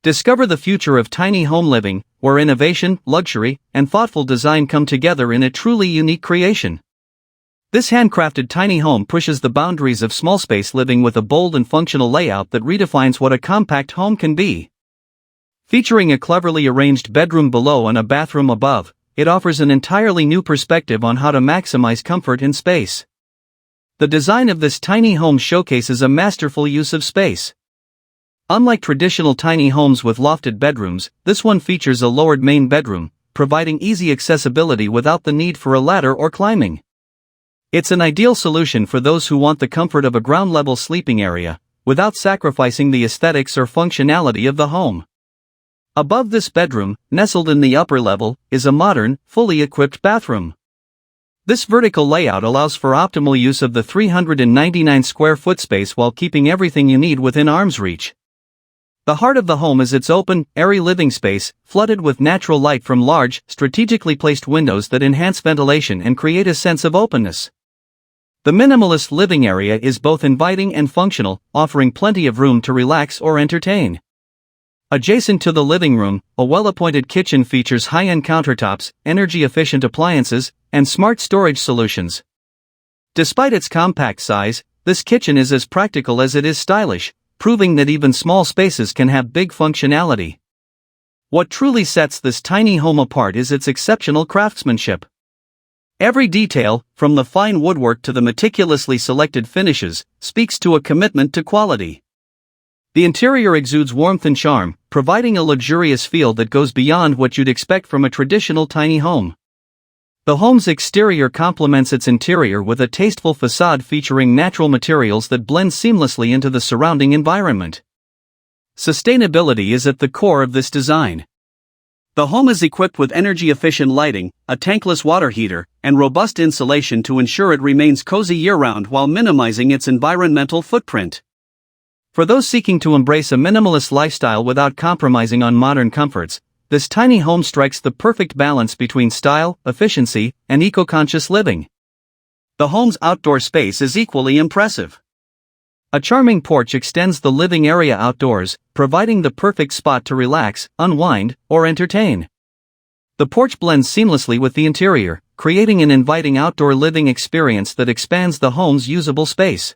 Discover the future of tiny home living, where innovation, luxury, and thoughtful design come together in a truly unique creation. This handcrafted tiny home pushes the boundaries of small space living with a bold and functional layout that redefines what a compact home can be. Featuring a cleverly arranged bedroom below and a bathroom above, it offers an entirely new perspective on how to maximize comfort and space. The design of this tiny home showcases a masterful use of space. Unlike traditional tiny homes with lofted bedrooms, this one features a lowered main bedroom, providing easy accessibility without the need for a ladder or climbing. It's an ideal solution for those who want the comfort of a ground-level sleeping area, without sacrificing the aesthetics or functionality of the home. Above this bedroom, nestled in the upper level, is a modern, fully equipped bathroom. This vertical layout allows for optimal use of the 399 square foot space while keeping everything you need within arm's reach. The heart of the home is its open, airy living space, flooded with natural light from large, strategically placed windows that enhance ventilation and create a sense of openness. The minimalist living area is both inviting and functional, offering plenty of room to relax or entertain. Adjacent to the living room, a well-appointed kitchen features high-end countertops, energy-efficient appliances, and smart storage solutions. Despite its compact size, this kitchen is as practical as it is stylish, proving that even small spaces can have big functionality. What truly sets this tiny home apart is its exceptional craftsmanship. Every detail, from the fine woodwork to the meticulously selected finishes, speaks to a commitment to quality. The interior exudes warmth and charm, providing a luxurious feel that goes beyond what you'd expect from a traditional tiny home. The home's exterior complements its interior with a tasteful facade featuring natural materials that blend seamlessly into the surrounding environment. Sustainability is at the core of this design. The home is equipped with energy-efficient lighting, a tankless water heater, and robust insulation to ensure it remains cozy year-round while minimizing its environmental footprint. For those seeking to embrace a minimalist lifestyle without compromising on modern comforts, this tiny home strikes the perfect balance between style, efficiency, and eco-conscious living. The home's outdoor space is equally impressive. A charming porch extends the living area outdoors, providing the perfect spot to relax, unwind, or entertain. The porch blends seamlessly with the interior, creating an inviting outdoor living experience that expands the home's usable space.